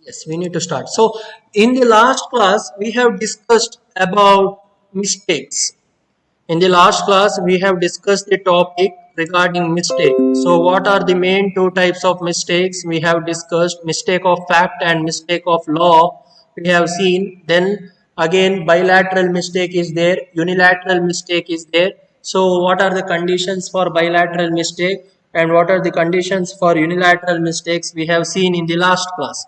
Yes, we need to start. So, in the last class, we have discussed about mistakes. In the last class, we have discussed the topic regarding mistake. So, what are the main two types of mistakes? We have discussed mistake of fact and mistake of law. We have seen. Then again, bilateral mistake is there, unilateral mistake is there. So, what are the conditions for bilateral mistake and what are the conditions for unilateral mistakes? We have seen in the last class.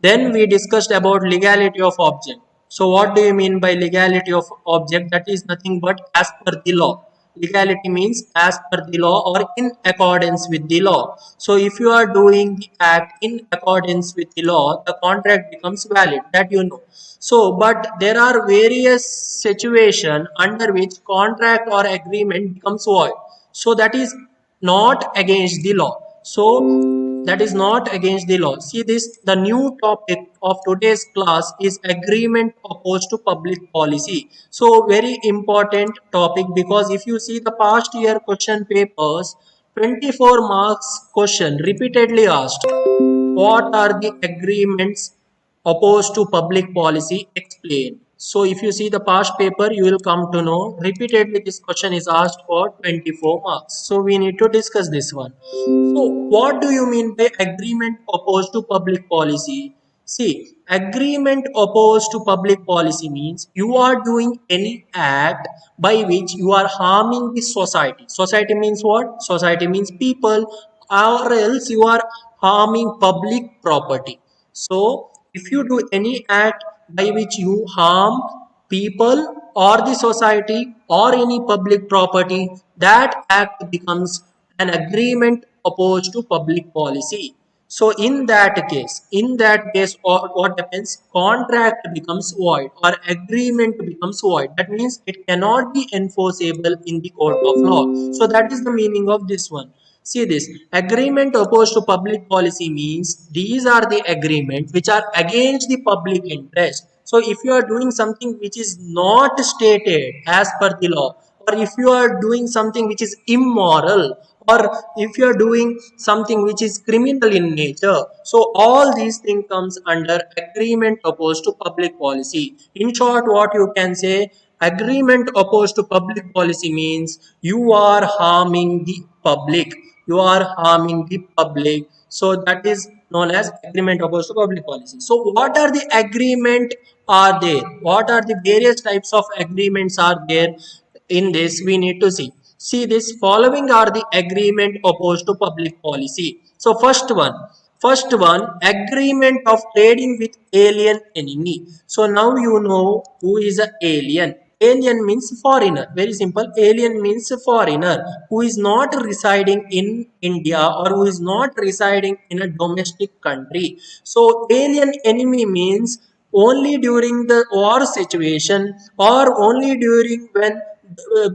Then we discussed about legality of object. So what do you mean by legality of object? That is nothing but as per the law. Legality means as per the law or in accordance with the law. So if you are doing the act in accordance with the law, the contract becomes valid. That you know. So, but there are various situations under which contract or agreement becomes void. So that is not against the law. So that is not against the law. See this, the new topic of today's class is agreement opposed to public policy. So very important topic, because if you see the past year question papers, 24 marks question repeatedly asked, what are the agreements opposed to public policy? Explain. So if you see the past paper, you will come to know repeatedly this question is asked for 24 marks. So we need to discuss this one. So what do you mean by agreement opposed to public policy? See, agreement opposed to public policy means you are doing any act by which you are harming the society. Society means what? Society means people, or else you are harming public property. So, if you do any act by which you harm people or the society or any public property, that act becomes an agreement opposed to public policy. So in that case, what happens? Contract becomes void or agreement becomes void. That means it cannot be enforceable in the court of law. So that is the meaning of this one. See this, agreement opposed to public policy means these are the agreements which are against the public interest. So if you are doing something which is not stated as per the law, or if you are doing something which is immoral, or if you are doing something which is criminal in nature, so all these things comes under agreement opposed to public policy. In short, what you can say, agreement opposed to public policy means you are harming the public, you are harming the public. So that is known as agreement opposed to public policy. So what are the agreement are there, what are the various types of agreements are there? In this we need to see this, following are the agreement opposed to public policy. So first one, agreement of trading with alien enemy. So now you know who is a alien. Alien means foreigner, very simple. Alien means foreigner who is not residing in India or who is not residing in a domestic country. So alien enemy means only during the war situation, or only during when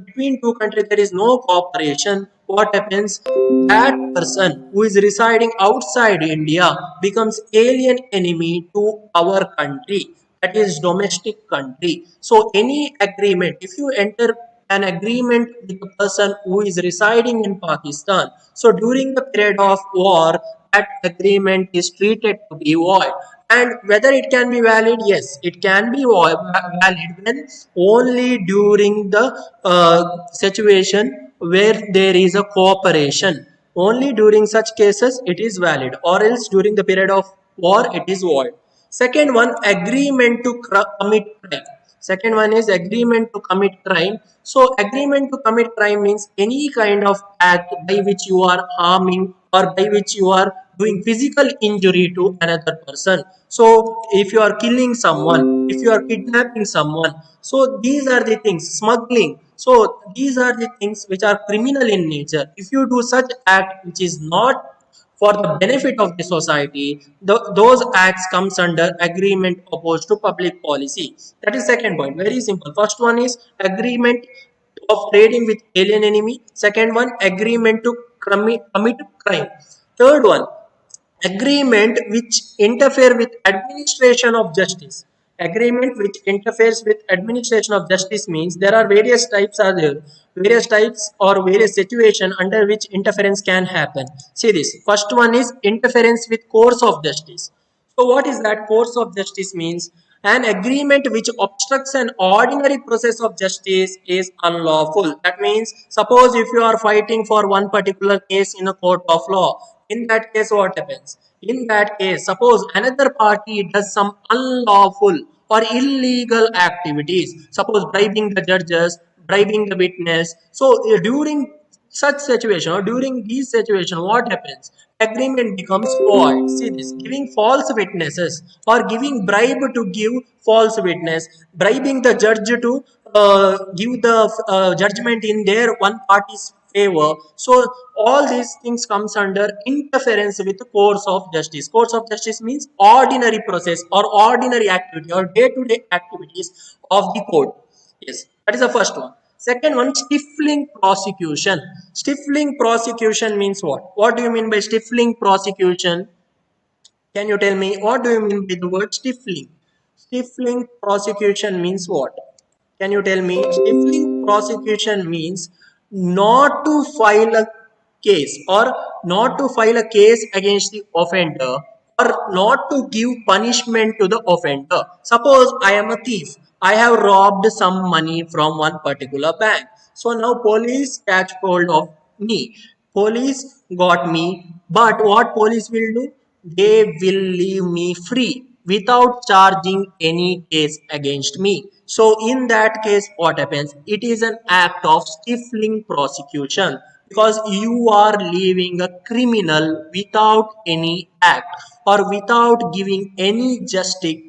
between two countries there is no cooperation. What happens? That person who is residing outside India becomes alien enemy to our country, that is domestic country. So any agreement, if you enter an agreement with a person who is residing in Pakistan, so during the period of war, that agreement is treated to be void. And whether it can be valid, yes, it can be valid when only during the situation where there is a cooperation. Only during such cases it is valid, or else during the period of war it is void. Second one, agreement to commit crime. Second one is agreement to commit crime. So agreement to commit crime means any kind of act by which you are harming or by which you are doing physical injury to another person. So if you are killing someone, if you are kidnapping someone, so these are the things, smuggling, so these are the things which are criminal in nature. If you do such act which is not for the benefit of the society, those acts comes under agreement opposed to public policy. That is second point, very simple. First one is agreement of trading with alien enemy. Second one, agreement to commit crime. Third one, agreement which interfere with administration of justice. Agreement which interferes with administration of justice means there are various types, are there various types or various situation under which interference can happen. See this, first one is interference with course of justice. So what is that? Course of justice means an agreement which obstructs an ordinary process of justice is unlawful. That means suppose if you are fighting for one particular case in a court of law, in that case what happens? In that case, suppose another party does some unlawful or illegal activities, suppose bribing the judges, bribing the witness. So during such situation or during these situation, what happens? Agreement becomes void. See this, giving false witnesses or giving bribe to give false witness, bribing the judge to give the judgment in their one party's favor. So all these things comes under interference with the course of justice. Course of justice means ordinary process or ordinary activity or day-to-day activities of the court. Yes, that is the first one. Second one, stifling prosecution. Stifling prosecution means what? What do you mean by stifling prosecution? Can you tell me what do you mean by the word stifling? Stifling prosecution means what? Can you tell me? Stifling prosecution means not to file a case or not to file a case against the offender or not to give punishment to the offender. Suppose I am a thief. I have robbed some money from one particular bank. So now police catch hold of me. Police got me, but what police will do? They will leave me free without charging any case against me. So in that case, what happens? It is an act of stifling prosecution because you are leaving a criminal without any act or without giving any justice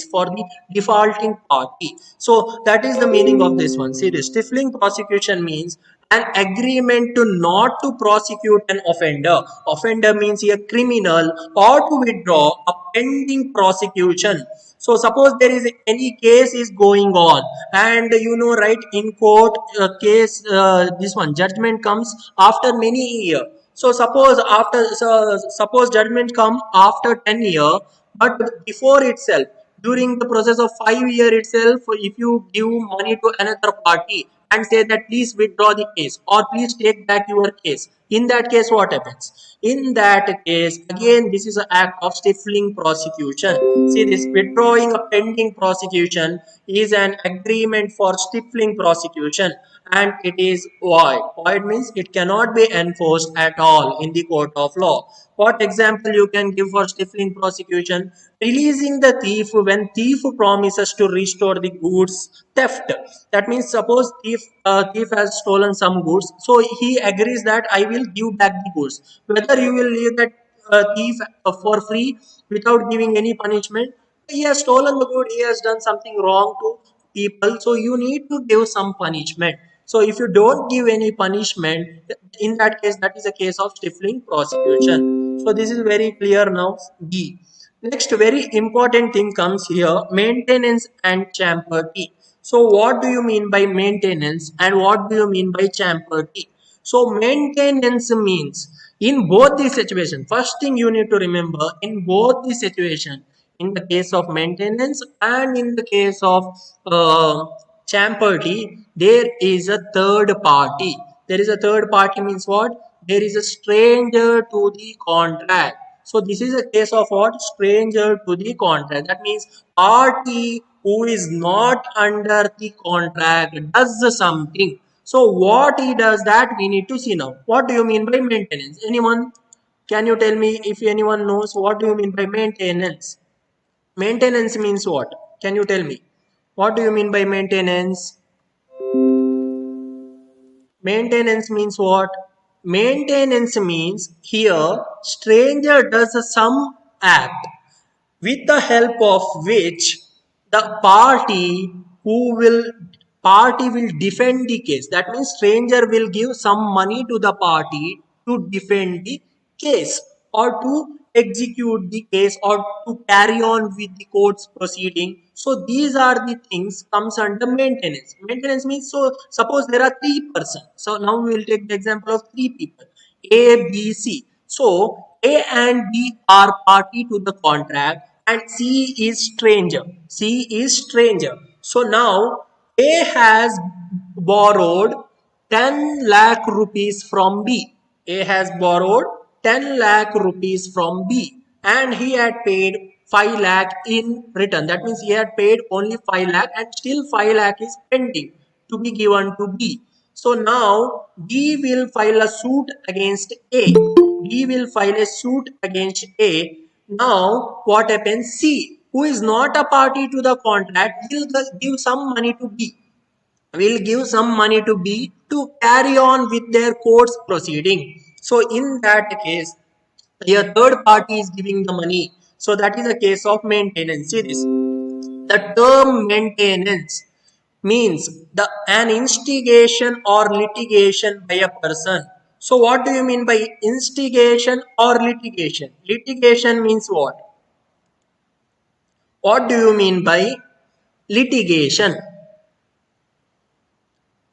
for the defaulting party. So that is the meaning of this one. See, the stifling prosecution means an agreement to not to prosecute an offender. Offender means a criminal, or to withdraw a pending prosecution. So suppose there is any case is going on, and you know, right, in court case, this one judgment comes after many years. So suppose judgment come after 10 years, but before itself, during the process of 5 year itself, if you give money to another party and say that please withdraw the case or please take back your case, in that case what happens? In that case, again, this is an act of stifling prosecution. See, this withdrawing a pending prosecution is an agreement for stifling prosecution, and it is void. Void means it cannot be enforced at all in the court of law. What example you can give for stifling prosecution? Releasing the thief when thief promises to restore the goods theft. That means suppose thief has stolen some goods, so he agrees that I will give back the goods. Whether you will leave that thief for free without giving any punishment, he has stolen the good, he has done something wrong to people, so you need to give some punishment. So if you don't give any punishment, in that case, that is a case of stifling prosecution. So this is very clear now. B. Next, very important thing comes here: maintenance and champerty. So what do you mean by maintenance and what do you mean by champerty? So maintenance means in both the situation. First thing you need to remember, in both the situation, in the case of maintenance and in the case of champerty, there is a third party. There is a third party means what? There is a stranger to the contract. So this is a case of what? Stranger to the contract. That means party who is not under the contract does something. So what he does, that we need to see now. What do you mean by maintenance? Anyone? Can you tell me if anyone knows what do you mean by maintenance? Maintenance means what? Can you tell me? What do you mean by maintenance? Maintenance means what? Maintenance means here stranger does some act with the help of which the party will defend the case. That means stranger will give some money to the party to defend the case or to execute the case or to carry on with the court's proceeding. So these are the things comes under maintenance. Maintenance means, so suppose there are three persons. So now we will take the example of three people, A, B, C. So A and B are party to the contract and C is stranger. C is stranger. So now A has borrowed 10 lakh rupees from B. A has borrowed 10 lakh rupees from B. and he had paid 5 lakh in return. That means he had paid only 5 lakh and still 5 lakh is pending to be given to B. So now B will file a suit against A. B will file a suit against A. Now what happens? C, who is not a party to the contract, will give some money to B, will give some money to B to carry on with their court's proceeding. So in that case, a third party is giving the money. So that is a case of maintenance. See this. The term maintenance means the an instigation or litigation by a person. So what do you mean by instigation or litigation? Litigation means what? What do you mean by litigation?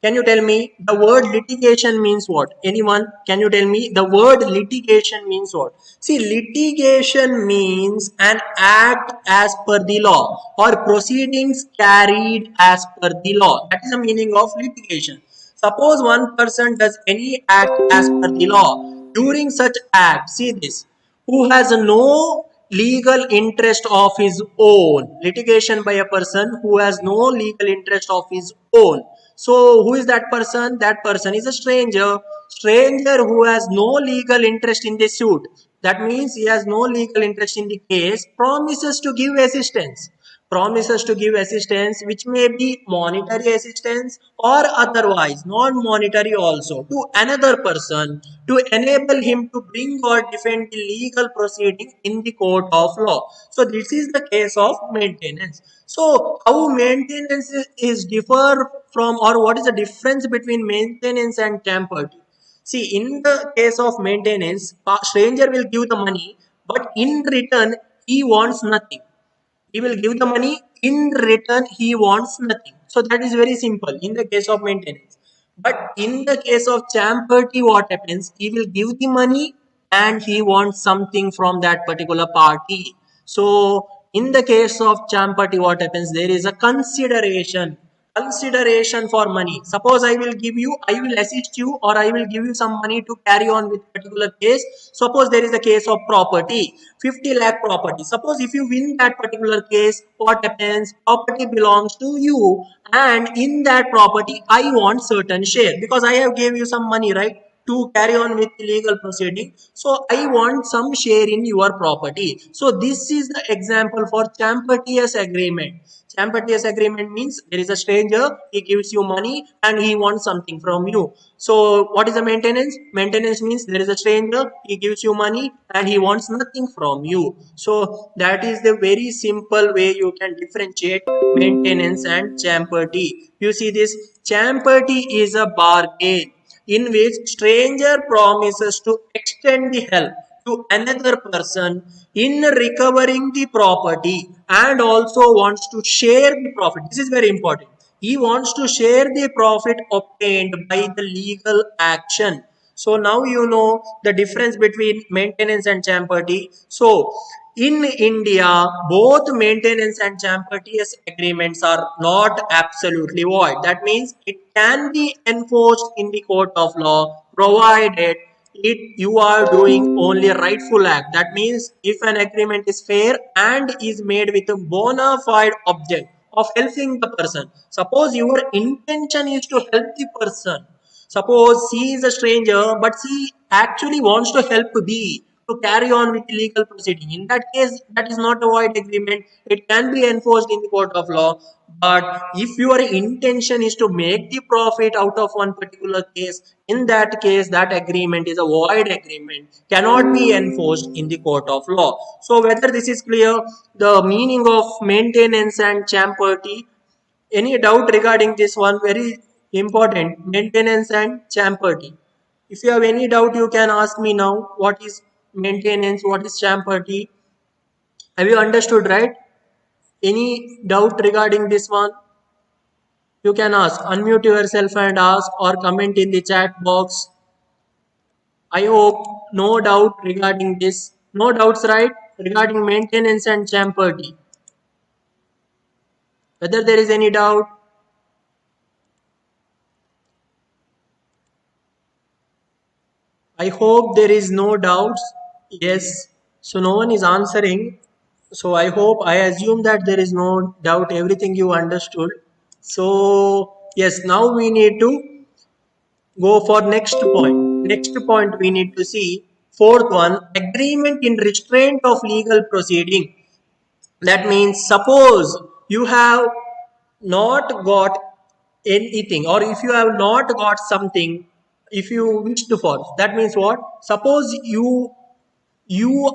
Can you tell me the word litigation means what? Anyone? Can you tell me the word litigation means what? See, litigation means an act as per the law or proceedings carried as per the law. That is the meaning of litigation. Suppose one person does any act as per the law. During such act, see this, who has no legal interest of his own. Litigation by a person who has no legal interest of his own. So who is that person? That person is a stranger. Stranger who has no legal interest in the suit. That means he has no legal interest in the case, promises to give assistance. Promises to give assistance, which may be monetary assistance or otherwise non-monetary also, to another person to enable him to bring or defend the legal proceeding in the court of law. So this is the case of maintenance. So how maintenance is differ from, or what is the difference between maintenance and champerty? See, in the case of maintenance, a stranger will give the money, but in return he wants nothing. He will give the money, in return he wants nothing. So that is very simple in the case of maintenance. But in the case of champerty, what happens? He will give the money and he wants something from that particular party. So in the case of champerty, what happens? There is a consideration for money. Suppose I will give you, I will assist you, or I will give you some money to carry on with particular case. Suppose there is a case of property, 50 lakh property. Suppose if you win that particular case, what happens? Property belongs to you, and in that property I want certain share because I have gave you some money, right, to carry on with the legal proceeding. So I want some share in your property. So this is the example for champerteous agreement. Champerteous agreement means there is a stranger, he gives you money and he wants something from you. So what is the maintenance? Maintenance means there is a stranger, he gives you money and he wants nothing from you. So that is the very simple way you can differentiate maintenance and champerty. You see this, champerty is a bargain in which stranger promises to extend the help to another person in recovering the property and also wants to share the profit. This is very important. He wants to share the profit obtained by the legal action. So now you know the difference between maintenance and champerty. So in India, both maintenance and champerteous agreements are not absolutely void. That means it can be enforced in the court of law provided it you are doing only rightful act. That means if an agreement is fair and is made with a bona fide object of helping the person. Suppose your intention is to help the person. Suppose C is a stranger, but C actually wants to help B to carry on with the legal proceeding. In that case, that is not a void agreement. It can be enforced in the court of law. But if your intention is to make the profit out of one particular case, in that case, that agreement is a void agreement, cannot be enforced in the court of law. So whether this is clear, the meaning of maintenance and champerty, any doubt regarding this one? Very important, maintenance and champerty. If you have any doubt, you can ask me now. What is maintenance? What is champerty? Have you understood, right? Any doubt regarding this one? You can ask. Unmute yourself and ask, or comment in the chat box. I hope no doubt regarding this. No doubts, right? Regarding maintenance and champerty. Whether there is any doubt? I hope there is no doubts. Yes. So no one is answering. So I assume that there is no doubt everything you understood. So yes, now we need to go for next point. Next point we need to see fourth one, agreement in restraint of legal proceeding. That means suppose you have not got anything, or if you have not got something, if you wish to for, that means what? Suppose you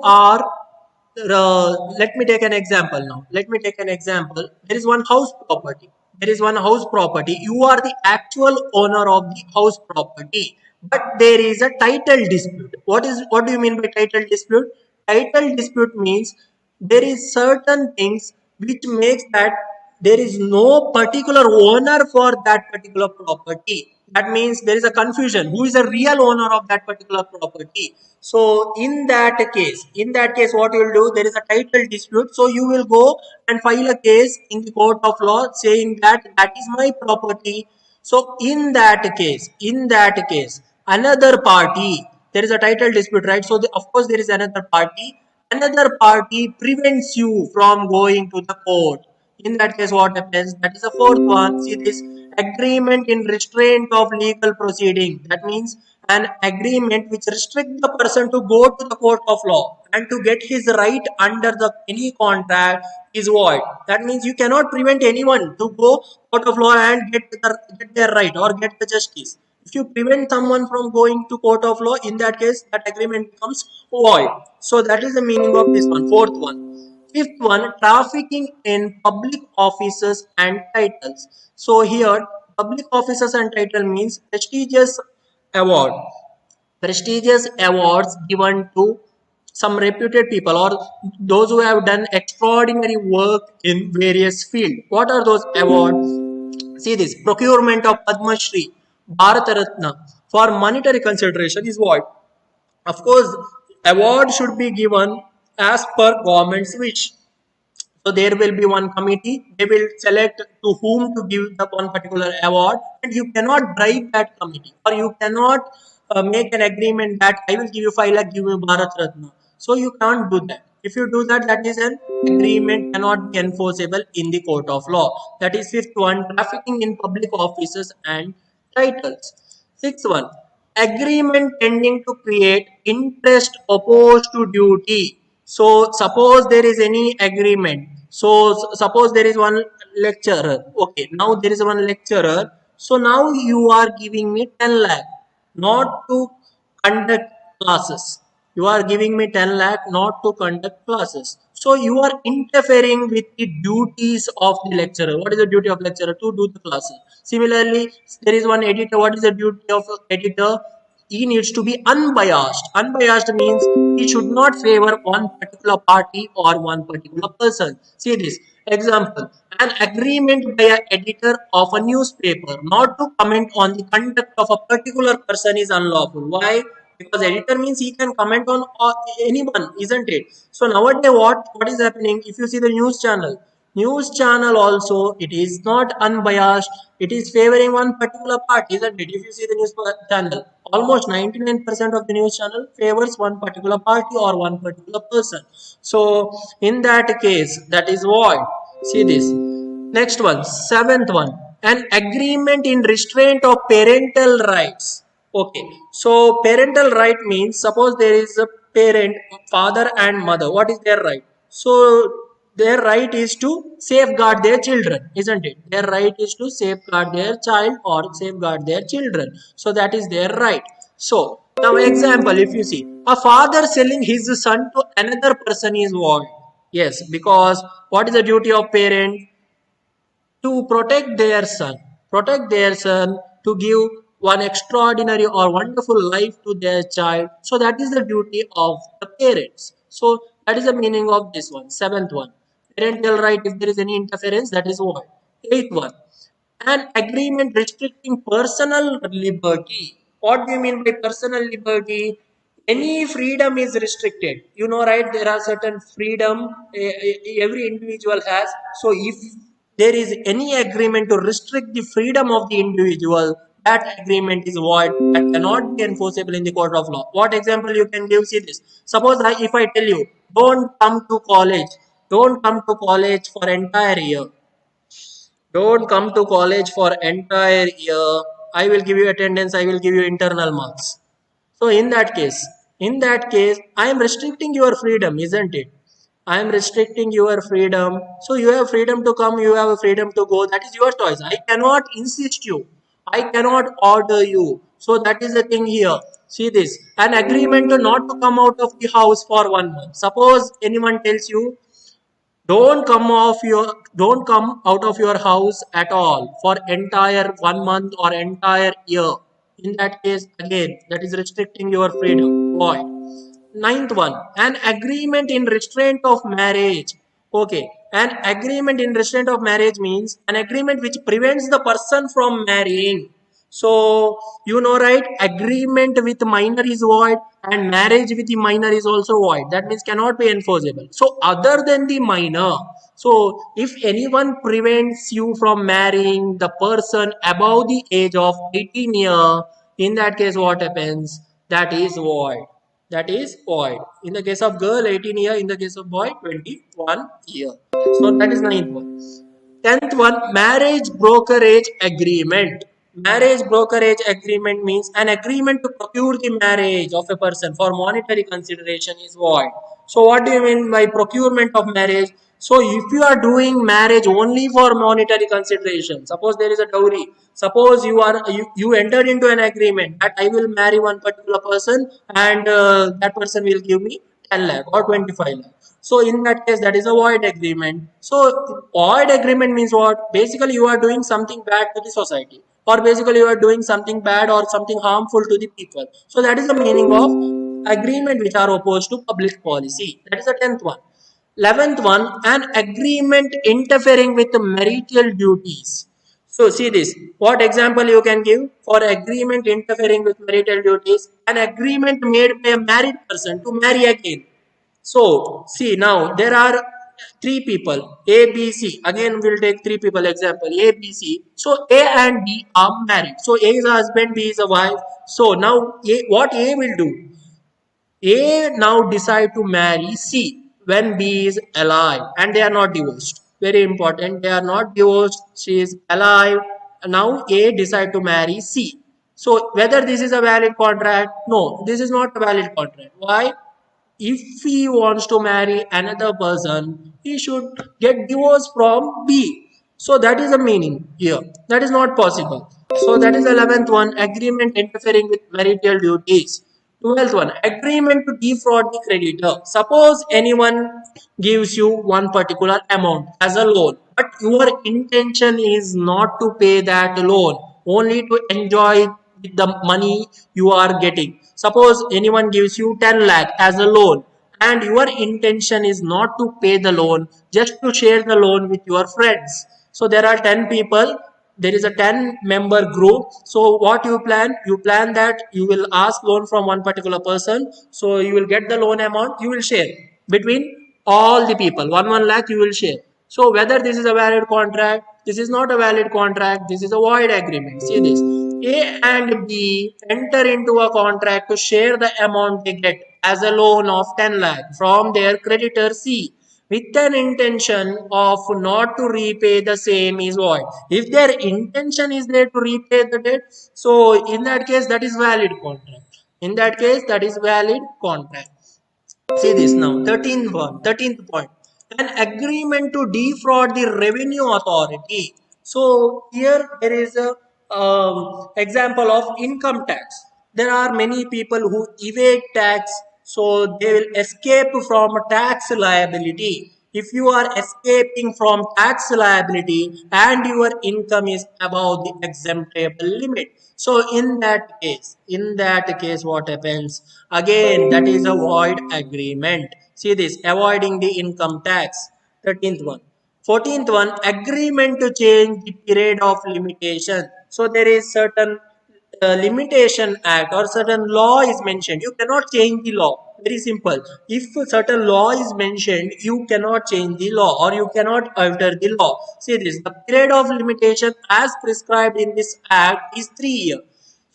are let me take an example now. Let me take an example. There is one house property. There is one house property. You are the actual owner of the house property, but there is a title dispute. What do you mean by title dispute? Title dispute means there is certain things which makes that there is no particular owner for that particular property. That means there is a confusion. Who is the real owner of that particular property? So in that case, what you will do? There is a title dispute. So you will go and file a case in the court of law saying that that is my property. So in that case, another party, there is a title dispute, right? So of course there is another party. Another party prevents you from going to the court. In that case, what happens? That is the fourth one. See this, agreement in restraint of legal proceeding. That means an agreement which restricts the person to go to the court of law and to get his right under the any contract is void. That means you cannot prevent anyone to go court of law and get their right or get the justice. If you prevent someone from going to court of law, in that case, that agreement becomes void. So that is the meaning of this one. Fourth one. Fifth one, trafficking in public offices and titles. So here, public offices and title means award prestigious awards given to some reputed people or those who have done extraordinary work in various fields. What are those awards? See this, procurement of Padma Shri, Bharat Ratna for monetary consideration is void. Of course, award should be given as per government's wish. So there will be one committee. They will select to whom to give the one particular award, and you cannot bribe that committee, or you cannot make an agreement that I will give you 5 lakh, give you Bharat Ratna. So you can't do that. If you do that, that is an agreement cannot be enforceable in the court of law. That is fifth one, trafficking in public offices and titles. Sixth one, agreement tending to create interest opposed to duty. So suppose there is any agreement. So suppose there is one lecturer. Okay, now there is one lecturer. So now you are giving me 10 lakh not to conduct classes. You are giving me 10 lakh not to conduct classes. So you are interfering with the duties of the lecturer. What is the duty of lecturer? To do the classes. Similarly, there is one editor. What is the duty of editor? He needs to be unbiased. Unbiased means he should not favor one particular party or one particular person. See this example: an agreement by an editor of a newspaper not to comment on the conduct of a particular person is unlawful. Why? Because editor means he can comment on anyone, isn't it? So nowadays, what is happening? If you see the news channel also, it is not unbiased. It is favoring one particular party, isn't it? If you see the news channel, almost 99% of the news channel favors one particular party or one particular person. So in that case, that is void. See this. Next one, seventh one, an agreement in restraint of parental rights. Okay, so parental right means suppose there is a parent, father and mother. What is their right? So their right is to safeguard their children, isn't it? Their right is to safeguard their child or safeguard their children. So that is their right. So now example, if you see a father selling his son to another person is void. Yes, because what is the duty of parent? To protect their son, to give one extraordinary or wonderful life to their child. So that is the duty of the parents. So that is the meaning of this one. Seventh one, parental right, if there is any interference, that is what. Eighth one, an agreement restricting personal liberty. What do you mean by personal liberty? Any freedom is restricted, right? There are certain freedom every individual has. So if there is any agreement to restrict the freedom of the individual, that agreement is void, that cannot be enforceable in the court of law. What example you can give? See this. Suppose if I tell you, don't come to college for entire year. Don't come to college for entire year. I will give you attendance. I will give you internal marks. So in that case, I am restricting your freedom, isn't it? I am restricting your freedom. So you have freedom to come, you have freedom to go. That is your choice. I cannot insist you. I cannot order you. So that is the thing here. See this. An agreement to not to come out of the house for 1 month. Suppose anyone tells you, don't come out of your house at all for entire 1 month or entire year. In that case, again, that is restricting your freedom. Void. Ninth one, an agreement in restraint of marriage. Okay, an agreement in restraint of marriage means an agreement which prevents the person from marrying. So, you know, right? Agreement with minor is void and marriage with the minor is also void. That means cannot be enforceable. So, other than the minor, so if anyone prevents you from marrying the person above the age of 18 year, in that case, what happens? That is void. That is void. In the case of girl, 18 year. In the case of boy, 21 year. So that is ninth one. 10th one, marriage brokerage agreement. Marriage brokerage agreement means an agreement to procure the marriage of a person for monetary consideration is void. So what do you mean by procurement of marriage? So if you are doing marriage only for monetary consideration, suppose there is a dowry, suppose you entered into an agreement that I will marry one particular person and that person will give me 10 lakh or 25 lakh. So in that case, that is a void agreement. So void agreement means what? Basically, you are doing something bad to the society, or basically you are doing something bad or something harmful to the people. So that is the meaning of agreement which are opposed to public policy. That is the 10th one. 11th one, an agreement interfering with the marital duties. So see this. What example you can give for agreement interfering with marital duties? An agreement made by a married person to marry again. So, see now there are three people A, B, C. Again, we'll take three people example A, B, C. So, A and B are married. So, A is a husband, B is a wife. So, now what A will do? A now decide to marry C when B is alive and they are not divorced. Very important. They are not divorced. She is alive. Now A decide to marry C. So whether this is a valid contract? No, this is not a valid contract. Why? If he wants to marry another person, he should get divorced from B. So that is the meaning here. That is not possible. So that is 11th one, agreement interfering with marital duties. 12th one, agreement to defraud the creditor. Suppose anyone gives you one particular amount as a loan, but your intention is not to pay that loan, only to enjoy the money you are getting. Suppose anyone gives you 10 lakh as a loan and your intention is not to pay the loan, just to share the loan with your friends. So there are 10 people, there is a 10 member group. So what you plan? You plan that you will ask loan from one particular person. So you will get the loan amount, you will share between all the people. 1 lakh you will share. So whether this is a valid contract, this is not a valid contract, this is a void agreement. See this. A and B enter into a contract to share the amount they get as a loan of 10 lakh from their creditor C with an intention of not to repay the same is void. If their intention is there to repay the debt, so in that case that is valid contract. In that case that is valid contract. See this now, 13th point. An agreement to defraud the revenue authority. So here there is a example of income tax. There are many people who evade tax, so they will escape from tax liability. If you are escaping from tax liability and your income is above the exemptable limit, so in that case what happens? Again, that is a void agreement. See this, avoiding the income tax. 13th one. 14th one, agreement to change the period of limitation. So there is certain limitation act or certain law is mentioned. You cannot change the law. Very simple. If a certain law is mentioned, you cannot change the law or you cannot alter the law. See this, the period of limitation as prescribed in this act is 3 years.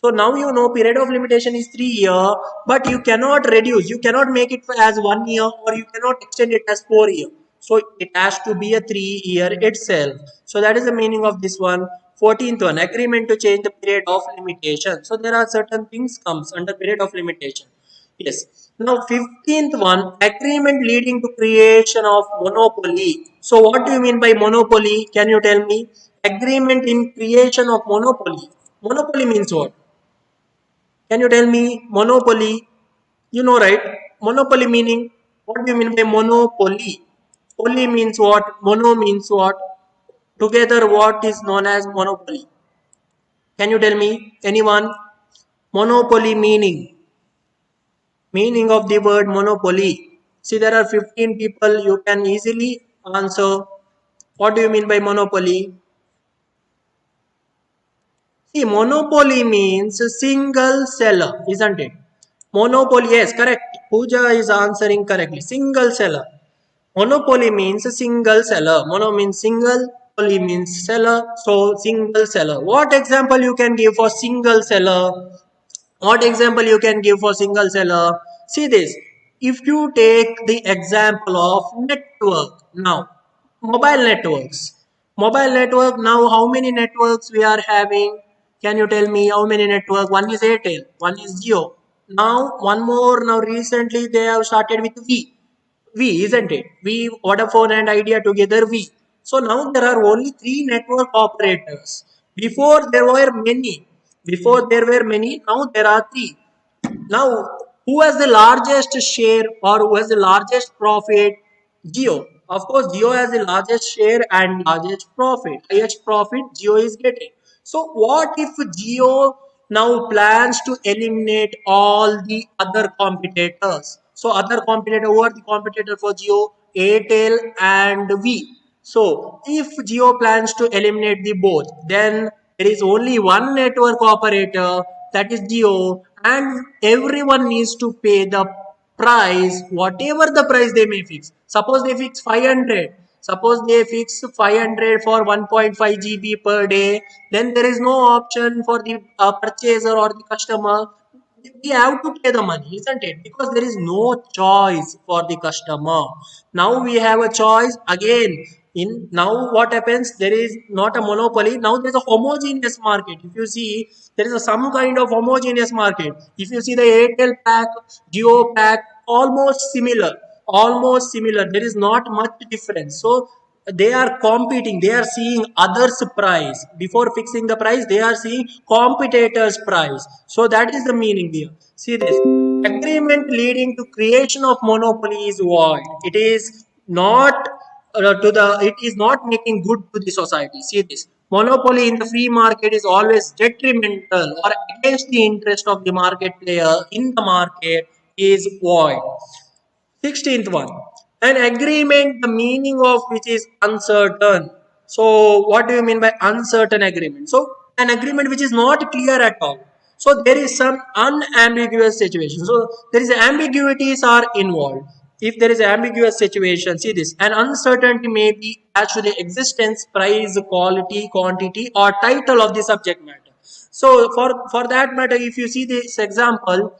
So now you know period of limitation is 3 year, but you cannot reduce, you cannot make it as 1 year or you cannot extend it as 4 year. So it has to be a 3 year itself. So that is the meaning of this one. 14th one, agreement to change the period of limitation. So there are certain things comes under period of limitation. Yes. Now 15th one, agreement leading to creation of monopoly. So what do you mean by monopoly? Can you tell me? Agreement in creation of monopoly. Monopoly means what? Can you tell me monopoly? You know, right? Monopoly meaning, what do you mean by monopoly? Poly means what? Mono means what? Together, what is known as monopoly? Can you tell me? Anyone? Monopoly meaning. Meaning of the word monopoly. See, there are 15 people. You can easily answer. What do you mean by monopoly? See, monopoly means single seller, isn't it? Monopoly, yes, correct. Pooja is answering correctly. Single seller. Monopoly means single seller. Mono means single, poly means seller. So single seller. What example you can give for single seller? What example you can give for single seller? See this. If you take the example of network now, mobile networks. Mobile network now, how many networks we are having? Can you tell me how many network? One is Airtel, one is Jio. Now one more. Now recently they have started with V. We, isn't it? We, Vodafone and Idea together, we. So now there are only three network operators. Before there were many. Before there were many, now there are three. Now, who has the largest share or who has the largest profit? Geo. Of course, Geo has the largest share and largest profit. Highest profit Geo is getting. So, what if Geo now plans to eliminate all the other competitors? So, other competitor, who are the competitor for Geo? Airtel and V. So, if Geo plans to eliminate the both, then there is only one network operator, that is Geo, and everyone needs to pay the price, whatever the price they may fix. Suppose they fix 500. Suppose they fix 500 for 1.5 GB per day, then there is no option for the purchaser or the customer. We have to pay the money, isn't it? Because there is no choice for the customer. Now we have a choice again. In now, what happens? There is not a monopoly. Now there is a homogeneous market. If you see, there is some kind of homogeneous market. If you see the Airtel pack, Geo pack, almost similar. Almost similar. There is not much difference. So they are competing, they are seeing others price before fixing the price, they are seeing competitors price. So that is the meaning here. See this, agreement leading to creation of monopoly is void. It is not it is not making good to the society. See this, monopoly in the free market is always detrimental or against the interest of the market player in the market, is void. 16th one, an agreement, the meaning of which is uncertain. So, what do you mean by uncertain agreement? So, an agreement which is not clear at all. So, there is some unambiguous situation. So, there is ambiguities are involved. If there is ambiguous situation, see this, an uncertainty may be attached to the existence, price, quality, quantity, or title of the subject matter. So, for that matter, if you see this example,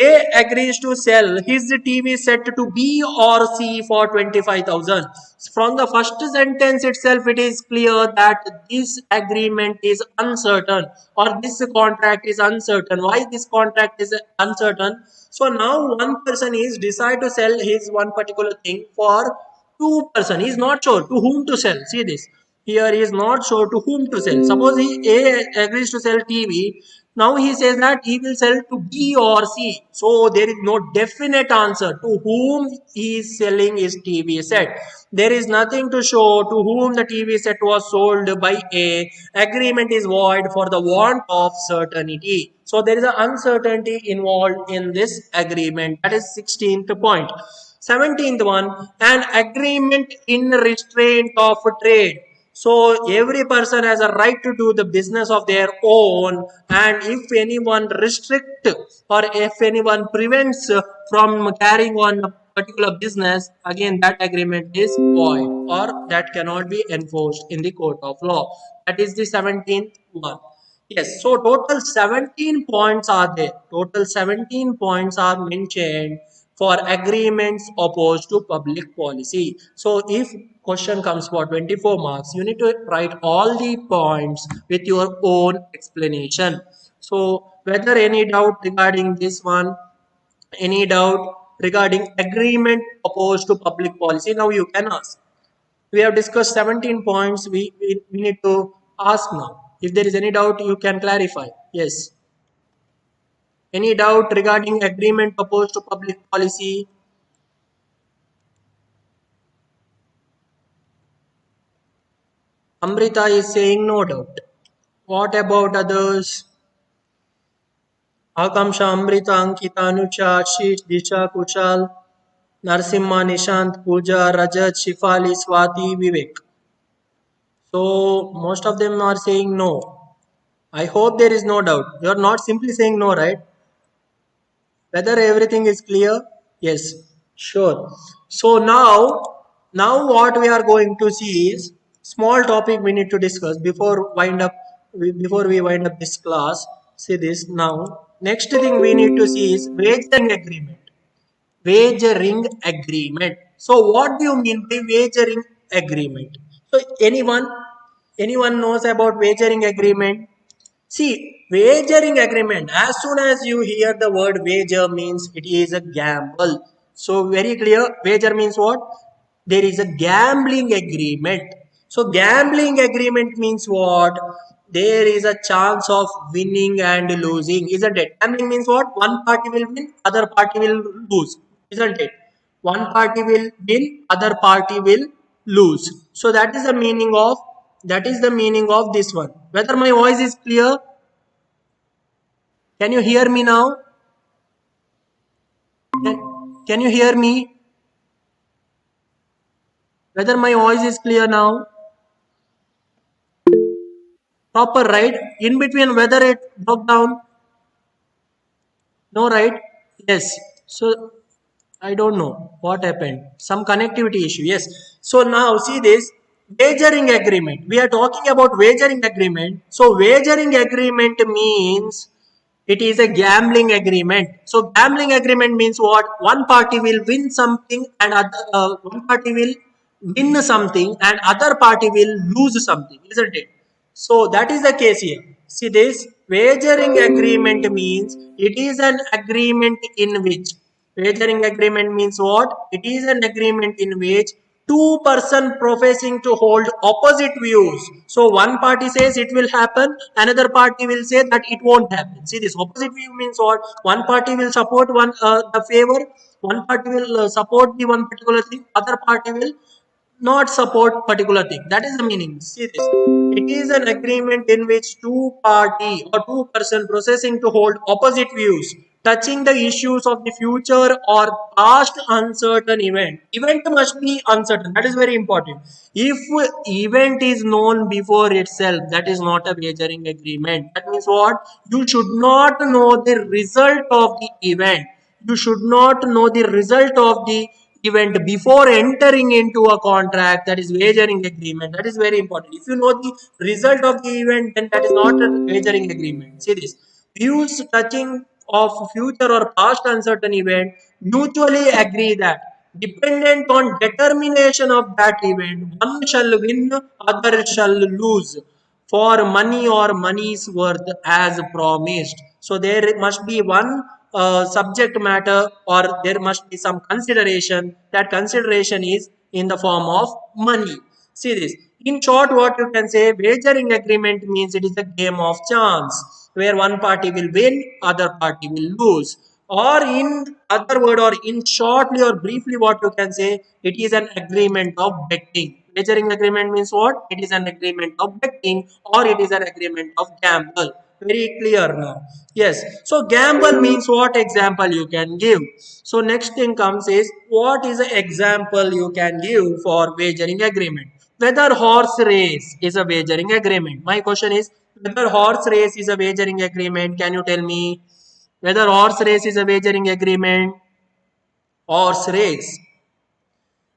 a agrees to sell his TV set to B or C for 25,000. From the first sentence itself, it is clear that this agreement is uncertain or this contract is uncertain. Why this contract is uncertain? So now one person is decide to sell his one particular thing for two person. He is not sure to whom to sell. See this. Here he is not sure to whom to sell. Suppose A agrees to sell TV. Now he says that he will sell to B or C. So there is no definite answer to whom he is selling his TV set. There is nothing to show to whom the TV set was sold by A. Agreement is void for the want of certainty. So there is an uncertainty involved in this agreement. That is 16th point. 17th one, an agreement in restraint of trade. So every person has a right to do the business of their own, and if anyone restrict or if anyone prevents from carrying on a particular business, again that agreement is void or that cannot be enforced in the court of law. That is the 17th one. Yes, so total 17 points are there. Total 17 points are mentioned for agreements opposed to public policy. So if question comes for 24 marks, you need to write all the points with your own explanation. So whether any doubt regarding this one, any doubt regarding agreement opposed to public policy, now you can ask. We have discussed 17 points. We need to ask now. If there is any doubt, you can clarify. Yes. Any doubt regarding agreement opposed to public policy? Amrita is saying no doubt. What about others? Akamsha, Amrita, Ankita, Anucha, Ashish, Disha, Kushal, Narsimha, Nishant, Pooja, Rajat, Shifali, Swati, Vivek. So most of them are saying no. I hope there is no doubt. You are not simply saying no, right? Whether everything is clear? Yes, sure. So now what we are going to see is small topic we need to discuss before we wind up this class. See this now. Next thing we need to see is wagering agreement. Wagering agreement. So what do you mean by wagering agreement? So anyone knows about wagering agreement? See, wagering agreement, as soon as you hear the word wager means it is a gamble. So very clear, wager means what? There is a gambling agreement. So gambling agreement means what? There is a chance of winning and losing, isn't it? Gambling means what? One party will win, other party will lose, isn't it? One party will win, other party will lose. So that is the meaning of this one. Whether my voice is clear? Can you hear me now? Can you hear me? Whether my voice is clear now? Proper, right? In between, whether it broke down? No, right? Yes. So I don't know what happened. Some connectivity issue. Yes. So now see this wagering agreement. We are talking about wagering agreement. So wagering agreement means it is a gambling agreement. So gambling agreement means what? One party will win something and one party will win something and other party will lose something, isn't it? So that is the case here. See this wagering agreement means it is an agreement in which wagering agreement means what? It is an agreement in which two-person professing to hold opposite views. So one party says it will happen, another party will say that it won't happen. See this opposite view means what? One party will support the favor, one party will support the one particular thing, other party will not support particular thing. That is the meaning. See this. It is an agreement in which two party or two person processing to hold opposite views touching the issues of the future or past uncertain event. Event must be uncertain. That is very important. If event is known before itself, that is not a wagering agreement. That means what? You should not know the result of the event. You should not know the result of the event before entering into a contract, that is wagering agreement. That is very important. If you know the result of the event, then that is not a wagering agreement. See this views touching of future or past uncertain event mutually agree that dependent on determination of that event one shall win, other shall lose for money or money's worth as promised. So there must be one subject matter or there must be some consideration. That consideration is in the form of money. See this. In short, what you can say, wagering agreement means it is a game of chance where one party will win, other party will lose. Or in other word or in shortly or briefly what you can say, it is an agreement of betting. Wagering agreement means what? It is an agreement of betting or it is an agreement of gamble. Very clear now. Yes. So gamble means what example you can give. So next thing comes is what is the example you can give for wagering agreement. whether horse race is a wagering agreement. My question is whether horse race is a wagering agreement. Can you tell me whether horse race is a wagering agreement? Horse race.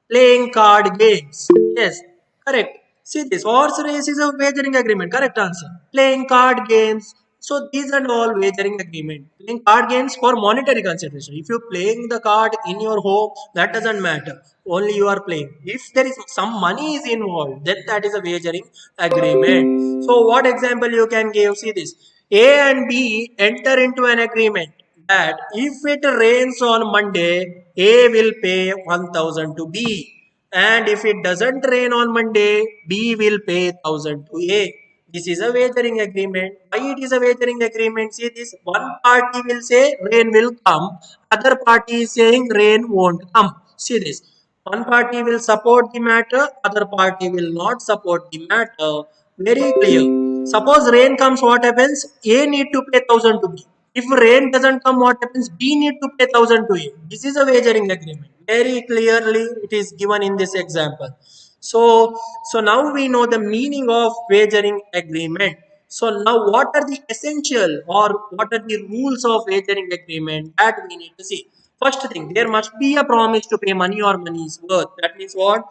Playing card games. Yes, correct. See this horse race is a wagering agreement. Correct answer. Playing card games. So these are all wagering agreement. Playing card games for monetary consideration. If you're playing the card in your home, that doesn't matter. Only you are playing. If there is some money is involved, then that is a wagering agreement. So what example you can give? See this. A and B enter into an agreement that if it rains on Monday, A will pay 1000 to B. And if it doesn't rain on Monday, B will pay 1000 to A. This is a wagering agreement. Why it is a wagering agreement? See this, one party will say rain will come, other party is saying rain won't come. See this. One party will support the matter, other party will not support the matter. Very clear. Suppose rain comes, what happens? A need to pay 1000 to B. If rain doesn't come, what happens? B need to pay 1000 to A. This is a wagering agreement. Very clearly, it is given in this example. So now we know the meaning of wagering agreement. So now what are the essential or what are the rules of wagering agreement that we need to see? First thing, there must be a promise to pay money or money is worth. That means what?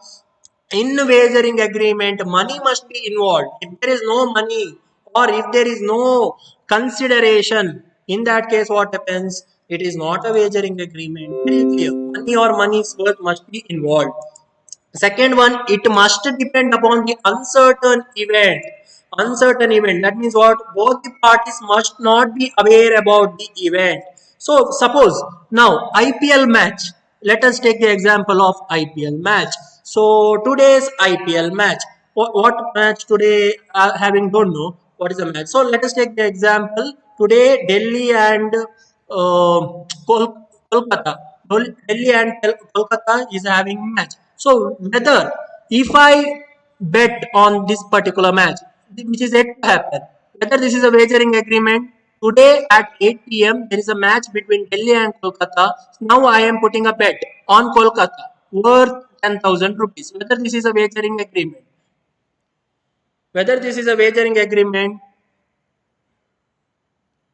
In wagering agreement, money must be involved. If there is no money or if there is no consideration, in that case, what happens? It is not a wagering agreement. Very clear. Money or money's worth must be involved. Second one, it must depend upon the uncertain event. Uncertain event. That means what? Both the parties must not be aware about the event. So suppose now IPL match. Let us take the example of IPL match. So today's IPL match. What match today? Having don't know what is the match. So let us take the example today. Delhi and Kolkata. Delhi and Kolkata is having match. So whether if I bet on this particular match, which is yet to happen, whether this is a wagering agreement, today at 8 p.m. there is a match between Delhi and Kolkata. Now I am putting a bet on Kolkata worth 10,000 rupees. Whether this is a wagering agreement. Whether this is a wagering agreement,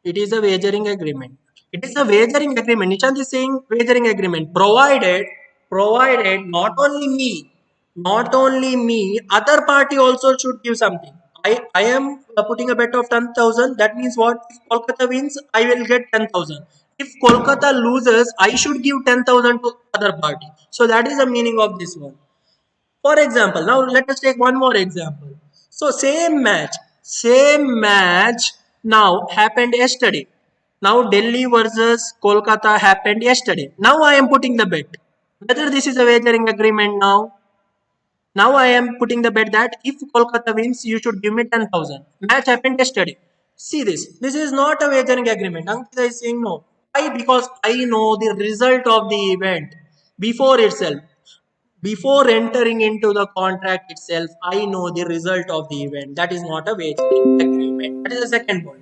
it is a wagering agreement. It is a wagering agreement. Nishant is saying wagering agreement. Provided not only me, other party also should give something. I am putting a bet of 10,000. That means what? If Kolkata wins, I will get 10,000. If Kolkata loses, I should give 10,000 to other party. So that is the meaning of this one. For example, now let us take one more example. So same match now happened yesterday. Now Delhi versus Kolkata happened yesterday. Now I am putting the bet. Whether this is a wagering agreement now. Now I am putting the bet that if Kolkata wins, you should give me 10,000. Match happened yesterday. See this. This is not a wagering agreement. Ankita is saying no. Why? Because I know the result of the event before itself. Before entering into the contract itself, I know the result of the event. That is not a wagering agreement. That is the second point.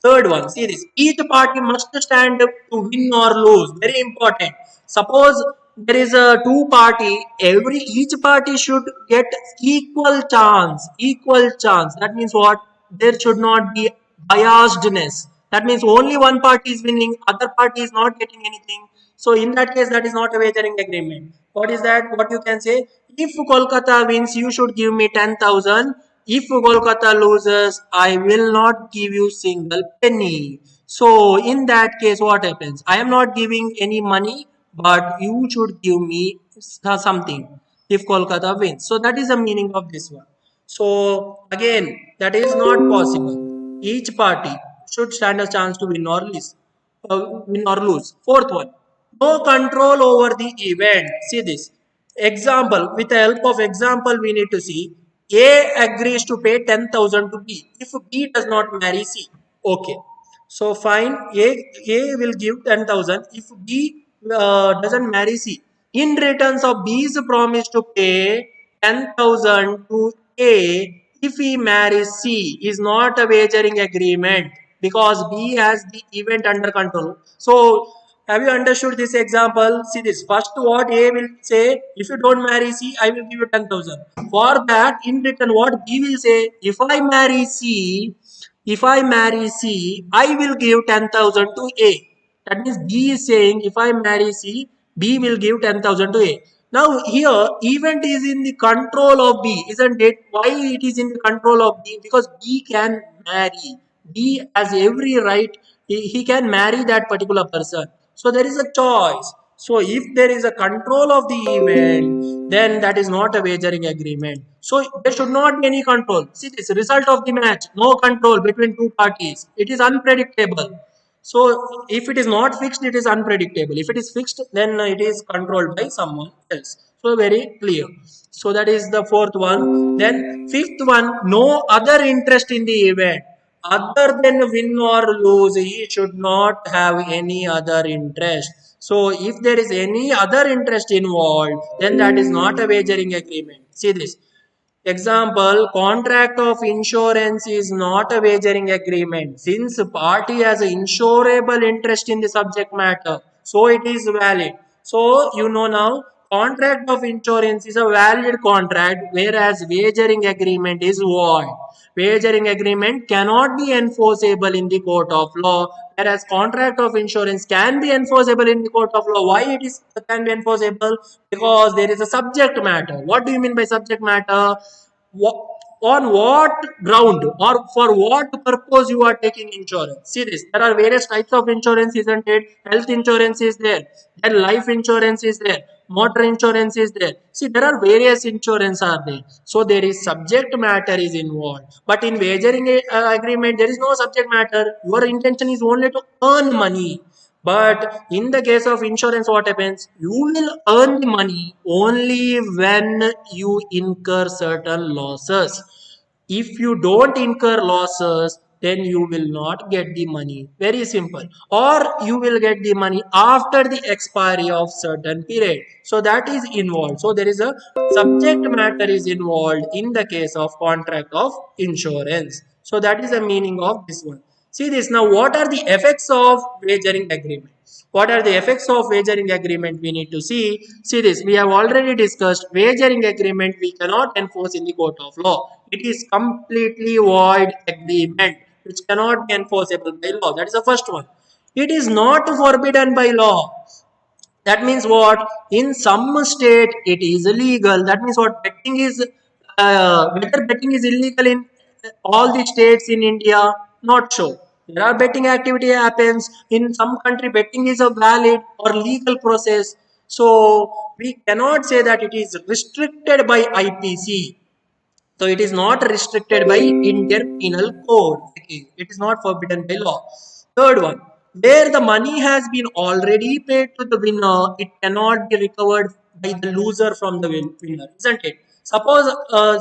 Third one, see this. Each party must stand up to win or lose. Very important. Suppose there is a two party, each party should get equal chance. Equal chance. That means what? There should not be biasedness. That means only one party is winning, other party is not getting anything. So in that case, that is not a wagering agreement. What is that? What you can say? If Kolkata wins, you should give me 10,000. If Kolkata loses, I will not give you single penny. So in that case, what happens? I am not giving any money, but you should give me something if Kolkata wins. So that is the meaning of this one. So again, that is not possible. Each party should stand a chance to win or lose. Fourth one, no control over the event. See this example. With the help of example, we need to see A agrees to pay 10,000 to B if B does not marry C. Okay, so fine. A will give 10,000 if B doesn't marry C. In returns of B's promise to pay 10,000 to A if he marries C is not a wagering agreement because B has the event under control. So Have you understood this example? See this. First, what A will say, if you don't marry C, I will give you 10,000. For that, in return, what B will say, if I marry C, I will give 10,000 to A. That means B is saying, if I marry C, B will give 10,000 to A. Now here, event is in the control of B, isn't it? Why it is in the control of B? Because B can marry. B has every right. He can marry that particular person. So there is a choice. So if there is a control of the event, then that is not a wagering agreement. So there should not be any control. See this result of the match, no control between two parties. It is unpredictable. So if it is not fixed, it is unpredictable. If it is fixed, then it is controlled by someone else. So very clear. So that is the fourth one. Then fifth one, no other interest in the event. Other than win or lose, he should not have any other interest. So if there is any other interest involved, then that is not a wagering agreement. See this. Example, contract of insurance is not a wagering agreement since party has an insurable interest in the subject matter. So it is valid. So you know now, contract of insurance is a valid contract whereas wagering agreement is void. Wagering agreement cannot be enforceable in the court of law, whereas contract of insurance can be enforceable in the court of law. Why it is can be enforceable? Because there is a subject matter. What do you mean by subject matter? On what ground or for what purpose you are taking insurance? See this, there are various types of insurance, isn't it? Health insurance is there, then life insurance is there, motor insurance is there. See, there are various insurance are there. So there is subject matter is involved, but in wagering agreement there is no subject matter. Your intention is only to earn money. But in the case of insurance, what happens? You will earn the money only when you incur certain losses. If you don't incur losses, then you will not get the money. Very simple. Or you will get the money after the expiry of certain period. So that is involved. So there is a subject matter is involved in the case of contract of insurance. So that is the meaning of this one. See this now. What are the effects of wagering agreement? What are the effects of wagering agreement? We need to see. See this. We have already discussed wagering agreement. We cannot enforce in the court of law. It is completely void agreement which cannot be enforceable by law. That is the first one. It is not forbidden by law. That means what? In some state it is illegal. That means what? Betting is whether betting is illegal in all the states in India, not so. There are betting activity happens in some country. Betting is a valid or legal process. So we cannot say that it is restricted by IPC. So it is not restricted by Indian Penal Code. Okay. It is not forbidden by law. Third one, where the money has been already paid to the winner, it cannot be recovered by the loser from the winner, isn't it? Suppose,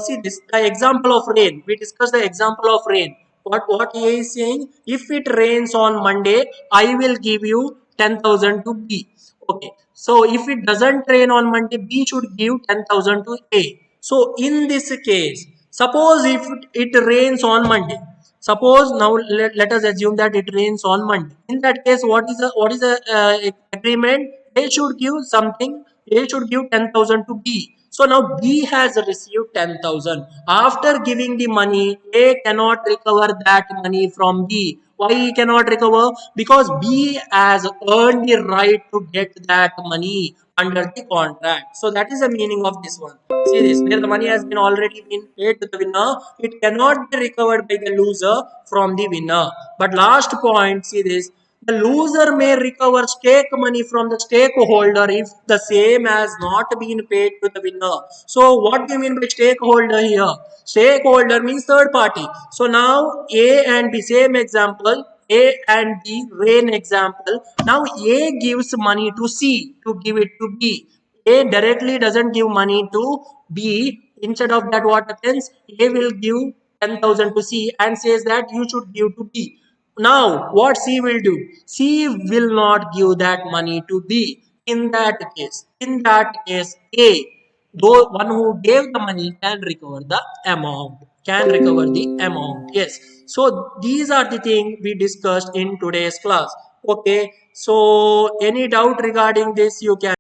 see this the example of rain. We discussed the example of rain. What he is saying? If it rains on Monday, I will give you 10,000 to B. Okay. So if it doesn't rain on Monday, B should give 10,000 to A. So in this case, suppose if it rains on Monday, suppose now let us assume that it rains on Monday. In that case, what is the agreement? A should give something. A should give 10,000 to B. So now B has received 10,000. After giving the money, A cannot recover that money from B. Why he cannot recover? Because B has earned the right to get that money under the contract. So that is the meaning of this one. See this, where the money has been already been paid to the winner, it cannot be recovered by the loser from the winner. But last point, see this, the loser may recover stake money from the stakeholder if the same has not been paid to the winner. So what do you mean by stakeholder here? Stakeholder means third party. So now A and B, same example, A and B, rain example. Now A gives money to C to give it to B. A directly doesn't give money to B. Instead of that, what happens? A will give 10,000 to C and says that you should give to B. Now, what C will do? C will not give that money to B. In that case, A, though one who gave the money can recover the amount. Can recover the amount. Yes. So these are the things we discussed in today's class. Okay, so any doubt regarding this you can